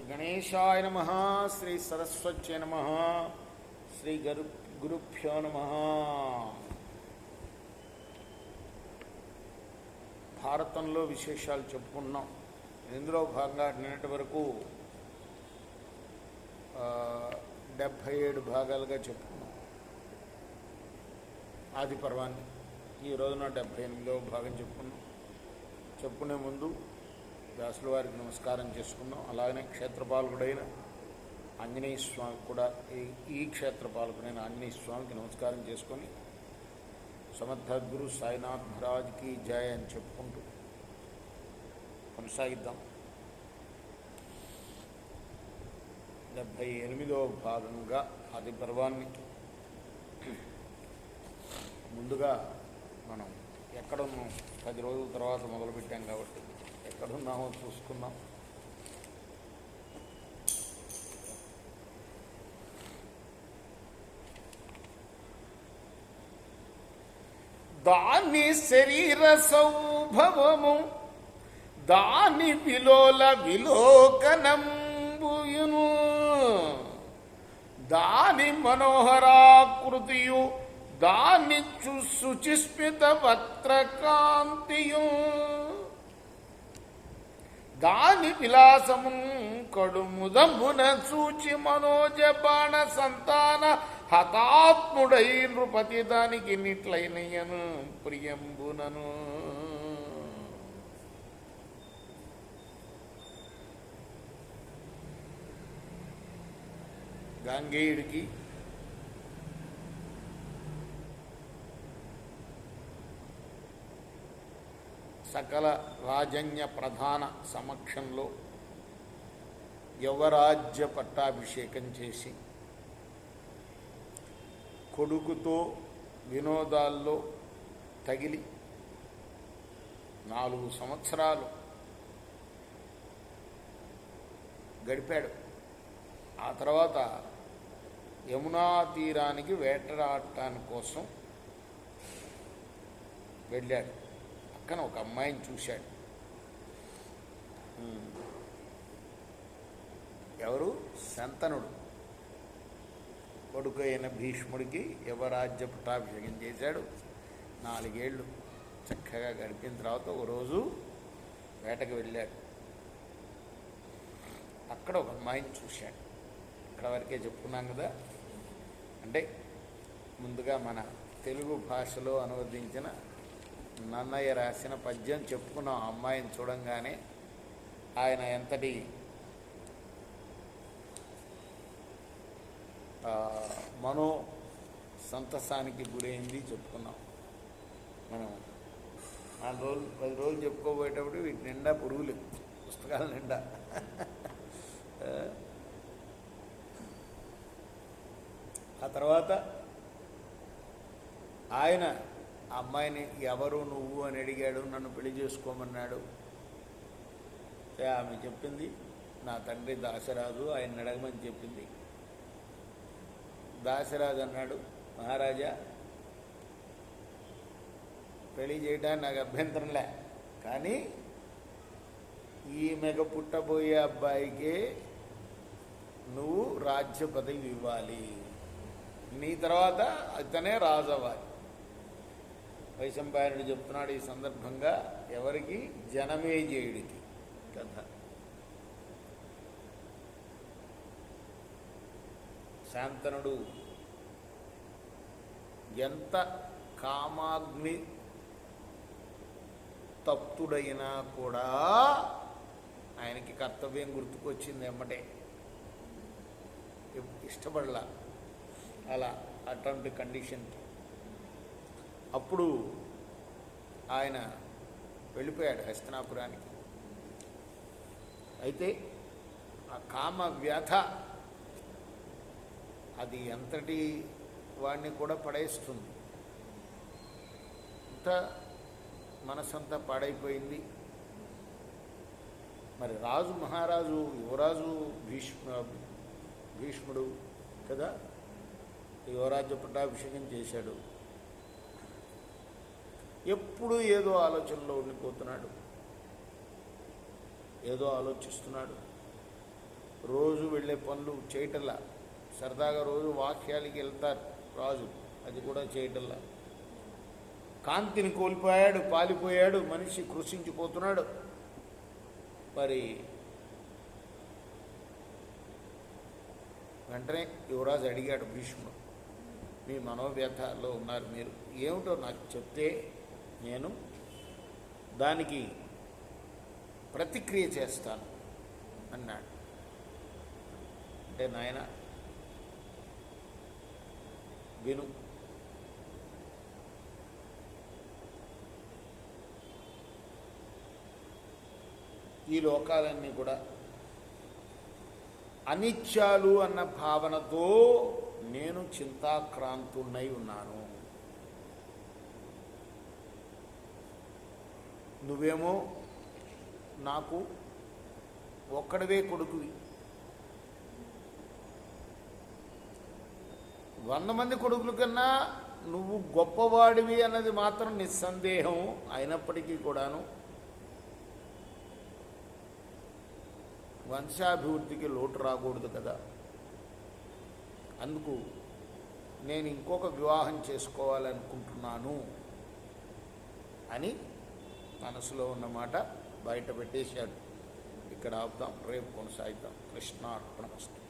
గణేశాయ నమః. శ్రీ సరస్వత్యై నమః. శ్రీ గురుభ్యో నమః. భారతంలో విశేషాలు చెప్పుకున్నాం. ఇందులో భాగంగా నిన్నటి వరకు 77 భాగాలుగా చెప్పుకున్నాం ఆది పర్వాన్ని. ఈ రోజున 78వ భాగం చెప్పుకున్నాం. చెప్పుకునే ముందు వ్యాసుల వారికి నమస్కారం చేసుకున్నాం. అలాగనే క్షేత్రపాలకుడైన ఆంజనేయ స్వామికి కూడా ఈ క్షేత్రపాలకుడైన ఆంజనేయ స్వామికి నమస్కారం చేసుకొని సమర్థ గురు సాయినాథ్ మహారాజ్కి జయ అని చెప్పుకుంటూ కొనసాగిద్దాం. 78వ భాగంగా ఆది పర్వాన్ని ముందుగా మనం ఎక్కడున్నాం, 10 రోజుల తర్వాత మొదలుపెట్టాం కాబట్టి ఎక్కడున్నామో చూసుకుందాం. దాని శరీర సౌభవము దాని విలోల విలోకనంబుయును దాని మనోహరాకృతియు దాని శుచిస్మిత వక్రకాంతియు దాని విలాసము కడుముదమున చూచి మనోజ బాణ సంతాన హతాత్ముడై నృపతి దానికి నిట్లైనయను ప్రియంబునను. గాంగేయుడికి సకల రాజన్య ప్రధాన సమక్షంలో యవరాజ్య పట్టాభిషేకం చేసి కొడుకుతో వినోదాల్లో తగిలి 4 సంవత్సరాలు గడిపాడు. ఆ తర్వాత యమునా తీరానికి వేటరాడటాని కోసం వెళ్ళాడు. పక్కన ఒక అమ్మాయిని చూశాడు. ఎవరు? శంతనుడు. కొడుకు అయిన భీష్ముడికి యవరాజ్య పట్టాభిషేకం చేశాడు. 4 ఏళ్ళు చక్కగా గడిపిన తర్వాత ఒక రోజు వేటకు వెళ్ళాడు. అక్కడ ఒక అమ్మాయిని చూశాడు. ఇక్కడ వరకే చెప్పుకున్నాం కదా. అంటే ముందుగా మన తెలుగు భాషలో అనువదించిన నన్నయ్య రాసిన పద్యం చెప్పుకున్నాం. అమ్మాయిని చూడంగానే ఆయన ఎంతటి మనో సంతసానికి గురైంది చెప్పుకున్నాం. మనం 4 రోజులు 10 రోజులు చెప్పుకోబోయేటప్పుడు వీటి నిండా పురుగులు, పుస్తకాల నిండా. ఆ తర్వాత ఆయన అమ్మాయిని ఎవరు నువ్వు అని అడిగాడు. నన్ను పెళ్లి చేసుకోమన్నాడు. ఆమె చెప్పింది నా తండ్రి దాశరాజు, ఆయన అడగమని చెప్పింది. దాశరాజు అన్నాడు, మహారాజా పెళ్లి చేయడానికి నాకు అభ్యంతరంలే, కానీ ఈమెకు పుట్టబోయే అబ్బాయికే నువ్వు రాజ్య పదవి ఇవ్వాలి, నీ తర్వాత అతనే రాజు అవ్వాలి. వైశంపాయనుడు చెప్తున్నాడు ఈ సందర్భంగా. ఎవరికి? జనమేజయుడికి కథ. శాంతనుడు ఎంత కామాగ్ని తప్తుడైనా కూడా ఆయనకి కర్తవ్యం గుర్తుకొచ్చింది ఎమ్మటే. ఇష్టపడలా అలా అటువంటి కండిషన్కి. అప్పుడు ఆయన వెళ్ళిపోయాడు హస్తినాపురానికి. అయితే ఆ కామ వ్యథ అది ఎంతటి వాడిని కూడా పడేస్తుంది. అంత మనసంతా పాడైపోయింది. మరి రాజు మహారాజు యువరాజు భీష్ముడు కదా, యువరాజ్య పట్టాభిషేకం చేశాడు. ఎప్పుడు ఏదో ఆలోచనలో ఉండిపోతున్నాడు, ఏదో ఆలోచిస్తున్నాడు. రోజు వెళ్ళే పనులు చేయటల్లా, సరదాగా రోజు వాక్యాలకి వెళ్తారు రాజు, అది కూడా చేయటల్లా. కాంతిని కోల్పోయాడు, పాలిపోయాడు, మనిషి కృషించిపోతున్నాడు. మరి వెంటనే యువరాజు అడిగాడు భీష్ముడు, మీ మనోవ్యథలో ఉన్నారు మీరు, ఏమిటో నాకు చెప్తే నేను దానికి ప్రతిక్రియ చేస్తాను అన్నాడు. అంటే నాయన విను, ఈ లోకాలన్నీ కూడా అనిత్యాలు అన్న భావనతో నేను చింతాక్రాంతున్నై ఉన్నాను. నువ్వేమో నాకు ఒక్కడవే కొడుకువి, 100 మంది కొడుకుల కన్నా నువ్వు గొప్పవాడివి అన్నది మాత్రం నిస్సందేహం. అయినప్పటికీ కూడాను వంశాభివృద్ధికి లోటు రాకూడదు కదా, అందుకు నేను ఇంకొక వివాహం చేసుకోవాలనుకుంటున్నాను అని మనసులో ఉన్నమాట బయట పెట్టేశాడు. ఇక్కడ ఆపుదాం, రేపు కొనసాగిద్దాం. కృష్ణార్పణమస్తు.